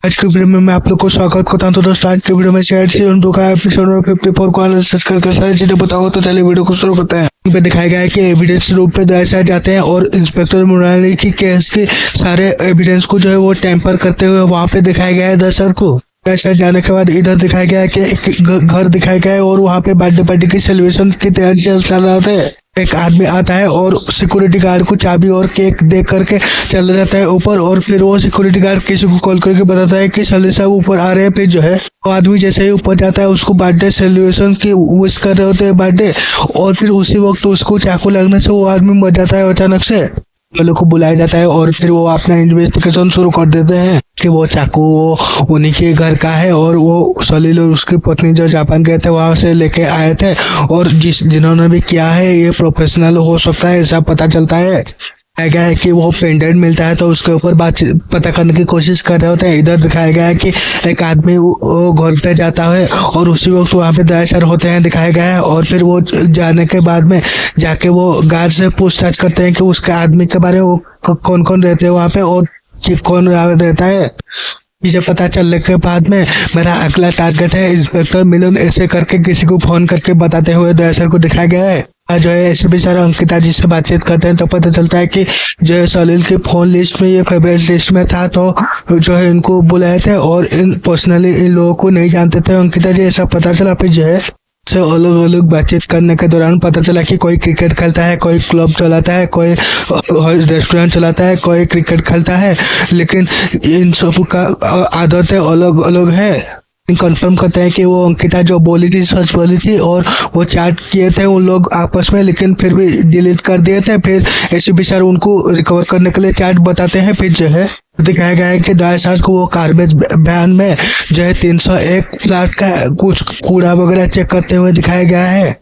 आज की वीडियो में मैं आप लोग को स्वागत करता हूं। तो दोस्तों आज की वीडियो में शायद सीजन 2 का एपिसोड नंबर 54 को एनालिसिस करके सारी चीजें बताओ। तो चलिए वीडियो को शुरू करते हैं। यहाँ पे दिखाया गया है कि एविडेंस रूप पे दर्शाए जाते हैं और इंस्पेक्टर मुरारी की केस के सारे एविडेंस को जो है वो टेम्पर करते हुए वहाँ पे दिखाया गया है दर्शक को। ऐसा जाने के बाद इधर दिखाया गया है कि एक घर दिखाया गया है और वहाँ पे बर्थडे पार्टी की सेलिब्रेशन की तैयारी चल रहा था। एक आदमी आता है और सिक्योरिटी गार्ड को चाबी और केक दे करके चला जाता है ऊपर, और फिर वो सिक्योरिटी गार्ड किसी को कॉल करके बताता है कि सलील साहब ऊपर आ रहे हैं। फिर जो है वो आदमी जैसे ही ऊपर जाता है उसको बर्थडे सेलिब्रेशन की विश कर रहे होते हैं बर्थडे, और फिर उसी वक्त उसको चाकू लगने से वो आदमी मर जाता है अचानक से। वालों को बुलाया जाता है और फिर वो अपना इन्वेस्टिगेशन शुरू कर देते हैं कि वो चाकू वो उन्हीं के घर का है और वो सलील और उसकी पत्नी जो जापान गए थे वहां से लेके आए थे, और जिन्होंने भी किया है ये प्रोफेशनल हो सकता है ऐसा पता चलता है। गया है कि वो पेंडेंट मिलता है तो उसके ऊपर बातचीत पता करने की कोशिश कर रहे होते हैं। इधर दिखाया गया है कि एक आदमी वो घर पे जाता है और उसी वक्त वहाँ पे दहशत होते हैं दिखाया गया है, और फिर वो जाने के बाद में जाके वो गार्ड से पूछताछ करते हैं कि उसके आदमी के बारे में वो कौन कौन रहते हैं वहाँ पे और कि कौन रहता है। मुझे पता चलने के बाद में मेरा अगला टारगेट है इंस्पेक्टर मिलन, ऐसे करके किसी को फोन करके बताते हुए दयासर को दिखाया गया है। जो है ऐसे भी सारा अंकिता जी से बातचीत करते हैं तो पता चलता है कि जो है सलील की फोन लिस्ट में ये फेवरेट लिस्ट में था, तो जो है इनको बुलाए थे और इन पर्सनली इन लोगों को नहीं जानते थे अंकिता जी, ऐसा पता चला। फिर जो है से अलग अलग बातचीत करने के दौरान पता चला कि कोई क्रिकेट खेलता है, कोई क्लब चलाता है, कोई रेस्टोरेंट चलाता है, कोई क्रिकेट खेलता है, लेकिन इन सब का आदतें अलग अलग है। कंफर्म करते हैं कि वो अंकिता जो बोली थी सच बोली थी और वो चैट किए थे उन लोग आपस में, लेकिन फिर भी डिलीट कर दिए थे। फिर एसीपी सर उनको रिकवर करने के लिए चैट बताते हैं। फिर जो है दिखाया गया है कि दयासाज को वो गार्बेज वैन में जो है 301 प्लाट का कुछ कूड़ा वगैरह चेक करते हुए दिखाया गया है।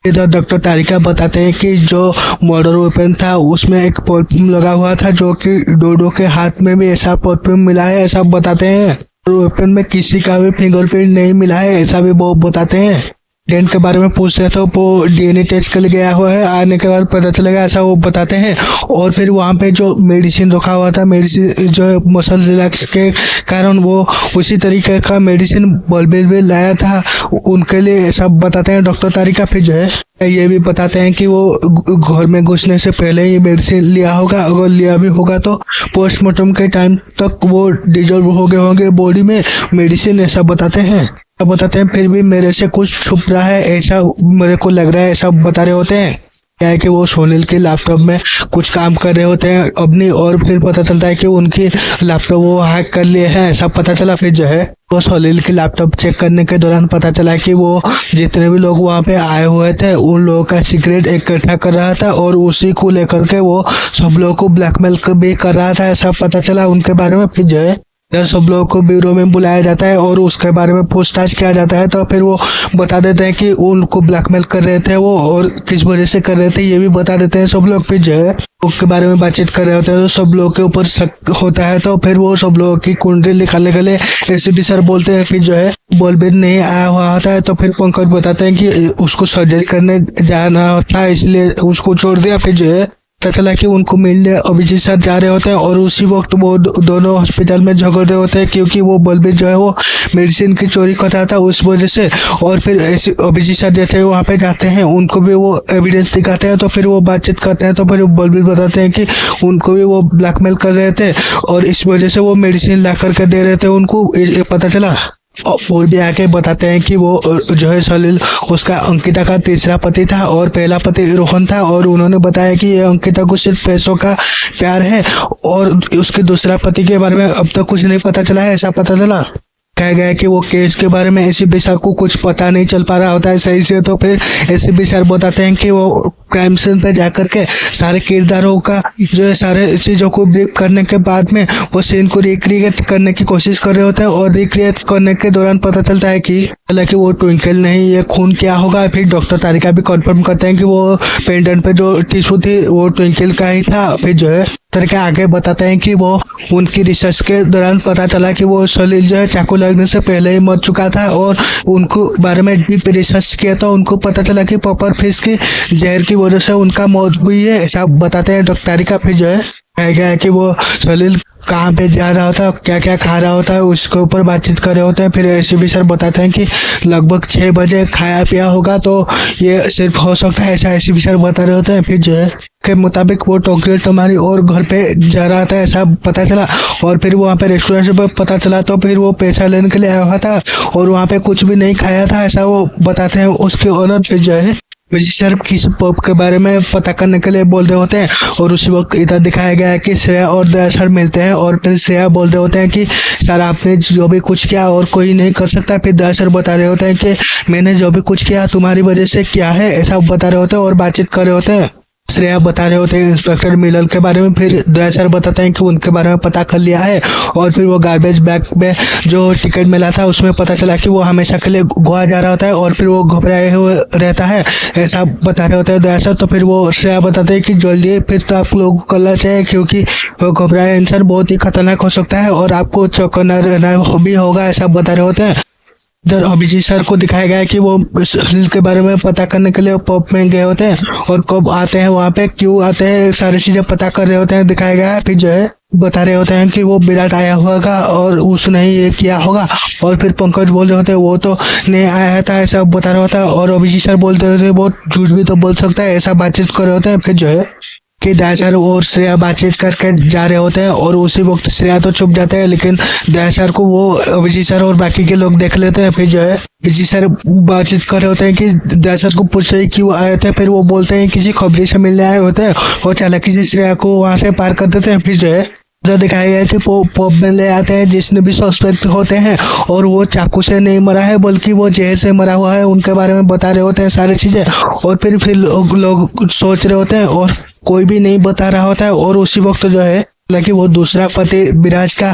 इधर डॉक्टर तारिका बताते हैं कि जो मर्डर वेपन था उसमें एक परफ्यूम लगा हुआ था जो कि डोडो के हाथ में भी ऐसा परफ्यूम मिला है ऐसा बताते हैं। वेपन में किसी का भी फिंगरप्रिंट नहीं मिला है ऐसा भी वो बताते हैं। डेन के बारे में पूछते हैं तो वो डीएनए टेस्ट के लिए गया हुआ है, आने के बाद पता चलेगा ऐसा वो बताते हैं। और फिर वहाँ पे जो मेडिसिन रखा हुआ था, मेडिसिन जो मसल रिलैक्स के कारण वो उसी तरीके का मेडिसिन बलबीर भी लाया था उनके लिए ऐसा बताते हैं डॉक्टर तारिका। फिर जो है ये भी बताते हैं कि वो घर में घुसने से पहले ही मेडिसिन लिया होगा, अगर लिया भी होगा तो पोस्टमार्टम के टाइम तक वो डिजॉल्व हो गए होंगे बॉडी में मेडिसिन, ऐसा बताते हैं। फिर भी मेरे से कुछ छुप रहा है ऐसा मेरे को लग रहा है ऐसा बता रहे होते हैं। क्या है कि वो सोनील के लैपटॉप में कुछ काम कर रहे होते हैं अपनी, और फिर पता चलता है कि उनकी लैपटॉप वो हैक कर लिए हैं ऐसा पता चला। फिर जो है वो सोनील के लैपटॉप चेक करने के दौरान पता चला कि वो जितने भी लोग वहाँ पे आए हुए थे उन लोगों का सीक्रेट इकट्ठा कर रहा था और उसी को लेकर के वो सब लोगों को ब्लैकमेल भी कर रहा था ऐसा पता चला उनके बारे में। फिर जो है सब लोगों को ब्यूरो में बुलाया जाता है और उसके बारे में पूछताछ किया जाता है, तो फिर वो बता देते हैं कि उनको ब्लैकमेल कर रहे थे वो और किस वजह से कर रहे थे ये भी बता देते हैं सब लोग। फिर जो है उसके बारे में बातचीत कर रहे होते हैं तो सब लोगों के ऊपर शक होता है, तो फिर वो सब लोगों की कुंडली निकालने के लिए एसीपी सर बोलते हैं। फिर जो है बलबीर नहीं आया हुआ होता है तो फिर पंकज बताते हैं कि उसको सर्जरी करने जाना था इसलिए उसको छोड़ दिया। फिर जो है पता चला कि उनको मिलने अभिजीत सर जा रहे होते हैं और उसी वक्त वो दोनों हॉस्पिटल में झगड़ रहे होते हैं क्योंकि वो बलबीर जो है वो मेडिसिन की चोरी करता था उस वजह से। और फिर ऐसे अभिजीत सर जैसे वहाँ पे जाते हैं उनको भी वो एविडेंस दिखाते हैं, तो फिर वो बातचीत करते हैं तो फिर बलबीर बताते हैं कि उनको भी वो ब्लैकमेल कर रहे थे और इस वजह से वो मेडिसिन ला करके दे रहे थे उनको, पता चला। और भी आके बताते हैं कि वो जो है सलील उसका अंकिता का तीसरा पति था और पहला पति रोहन था, और उन्होंने बताया कि ये अंकिता को सिर्फ पैसों का प्यार है और उसके दूसरा पति के बारे में अब तक कुछ नहीं पता चला है ऐसा पता चला। कहा गया है कि वो केस के बारे में एसीपी सर को कुछ पता नहीं चल पा रहा होता है सही से, तो फिर एसीपी सर बताते हैं कि वो क्राइम सीन पे जाकर के सारे किरदारों का जो है सारे चीज़ों को ब्रीफ करने के बाद में वो सीन को रिक्रिएट करने की कोशिश कर रहे होते हैं, और रिक्रिएट करने के दौरान पता चलता है कि हालांकि वो ट्विंकल नहीं ये खून क्या होगा। फिर डॉक्टर तारिका भी कन्फर्म करते हैं कि वो पेंडेंट पे जो टिश्यू थी वो ट्विंकल का ही था। फिर जो है तरीके आगे बताते हैं कि वो उनकी रिसर्च के दौरान पता चला कि वो सलील जो है चाकू लगने से पहले ही मर चुका था, और उनको बारे में डीप रिसर्च किया तो उनको पता चला कि पॉपर फिश की जहर की वजह से उनका मौत हुई है ऐसा बताते हैं डॉक्टर तारिका। फिर जो है कहा गया है कि वो सलील कहाँ पे जा रहा होता है, क्या क्या खा रहा होता है, उसके ऊपर बातचीत कर रहे होते हैं। फिर एसीपी सर बताते हैं कि लगभग 6 बजे खाया पिया होगा, तो ये सिर्फ हो सकता है, ऐसा एसीपी सर बता रहे होते हैं। फिर जो है के मुताबिक वो टोक्यो टोमारी और घर पे जा रहा था, ऐसा पता चला। और फिर वहाँ पे रेस्टोरेंट पे पता चला, तो फिर वो पैसा लेने के लिए आया हुआ था और वहाँ पे कुछ भी नहीं खाया था, ऐसा वो बताते हैं उसके ओनर। फिर जो है विजय सर किसी पब के बारे में पता करने के लिए बोल रहे होते हैं और उसी वक्त इधर दिखाया गया है कि श्रेया और दया सर मिलते हैं और फिर श्रेया बोल रहे होते हैं कि सर आपने जो भी कुछ किया और कोई नहीं कर सकता। फिर दया सर बता रहे होते हैं कि मैंने जो भी कुछ किया तुम्हारी वजह से किया है, ऐसा बता रहे होते हैं और बातचीत कर रहे होते हैं। श्रेया बता रहे होते हैं इंस्पेक्टर मिलर के बारे में। फिर दया सर बताते हैं कि उनके बारे में पता कर लिया है और फिर वो गार्बेज बैग में जो टिकट मिला था उसमें पता चला कि वो हमेशा के लिए गोवा जा रहा होता है और फिर वो घबराए हुए रहता है, ऐसा बता रहे होते हैं दया सर। तो फिर वो श्रेया बताते हैं कि जल्दी फिर तो आप लोगों को करना चाहिए, क्योंकि वो घबराया इंसान बहुत ही खतरनाक हो सकता है और आपको चौकन्ना रहना भी होगा, ऐसा बता रहे होते हैं। इधर अभिजीत सर को दिखाया गया है कि वो सलील के बारे में पता करने के लिए पब में गए होते हैं और कब आते हैं, वहाँ पे क्यों आते हैं, सारी चीजें पता कर रहे होते हैं, दिखाया गया है। फिर जो है बता रहे होते हैं कि वो विराट आया होगा और उसने ये किया होगा और फिर पंकज बोल रहे होते हैं वो तो नहीं आया था, ऐसा बता रहा होता है। और अभिजीत सर बोलते होते वो झूठ भी तो बोल सकता है, ऐसा बातचीत कर रहे होते हैं। फिर जो है कि दया सर और श्रेया बातचीत करके जा रहे होते हैं और उसी वक्त श्रेया तो छुप जाते हैं, लेकिन दया सर को वो अभिजीत सर और बाकी के लोग देख लेते हैं। फिर जो है अभिजीत सर बातचीत कर रहे होते हैं कि दया सर को पूछते हैं क्यों आए थे। फिर वो बोलते हैं किसी खबरी से मिलने आए होते हैं और चालाकी से श्रेया को वहां से पार कर देते हैं। फिर जो है जो दिखाया गया है कि पब में ले आते हैं जिसने भी सस्पेक्ट होते हैं और वो चाकू से नहीं मरा है बल्कि वो जहर से मरा हुआ है, उनके बारे में बता रहे होते हैं सारी चीजें। और फिर लोग सोच रहे होते हैं और कोई भी नहीं बता रहा होता है। और उसी वक्त जो है हालांकि वो दूसरा पति विराज का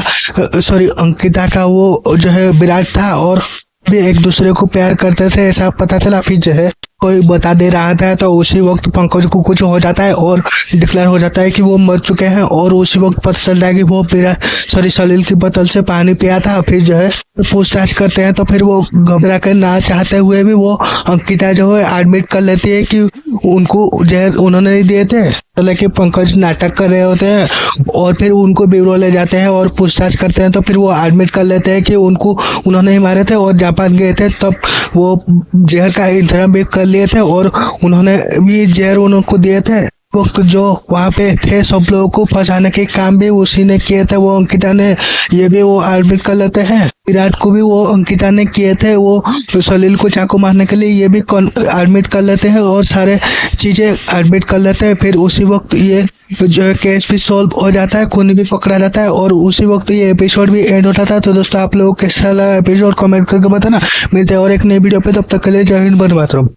अंकिता का वो जो है विराट था और भी एक दूसरे को प्यार करते थे, ऐसा पता चला। फिर जो है कोई बता दे रहा था, तो उसी वक्त पंकज को कुछ हो जाता है और डिक्लेयर हो जाता है कि वो मर चुके हैं और उसी वक्त पता चलता है कि वो सलील की बोतल से पानी पिया था। फिर जो है पूछताछ करते हैं तो फिर वो घबरा कर ना चाहते हुए भी वो अंकिता जो है एडमिट कर लेती है कि उनको जहर उन्होंने नहीं दिए थे, हालांकि पंकज नाटक कर रहे होते हैं। और फिर उनको ब्यूरो ले जाते हैं और पूछताछ करते हैं तो फिर वो एडमिट कर लेते हैं कि उन्होंने ही मारे थे और जापान गए थे तब वो जहर का इंतजाम भी कर लिए थे और उन्होंने भी जहर उनको दिए थे। वक्त जो वहाँ पे थे सब लोगों को फंसाने के काम भी उसी ने किए थे, वो अंकिता ने, ये भी वो एडमिट कर लेते हैं। विराट को भी वो अंकिता ने किए थे, वो सलील को चाकू मारने के लिए ये भी एडमिट कर लेते हैं और सारे चीजें एडमिट कर लेते हैं। फिर उसी वक्त ये जो है केस भी सॉल्व हो जाता है, खूनी भी पकड़ा जाता है और उसी वक्त ये एपिसोड भी एंड होता था। तो दोस्तों आप लोगों को कैसा लगा एपिसोड कमेंट करके बताना। मिलते हैं और एक नई वीडियो पे, तब तक के लिए जय हिंद, वंदे मातरम।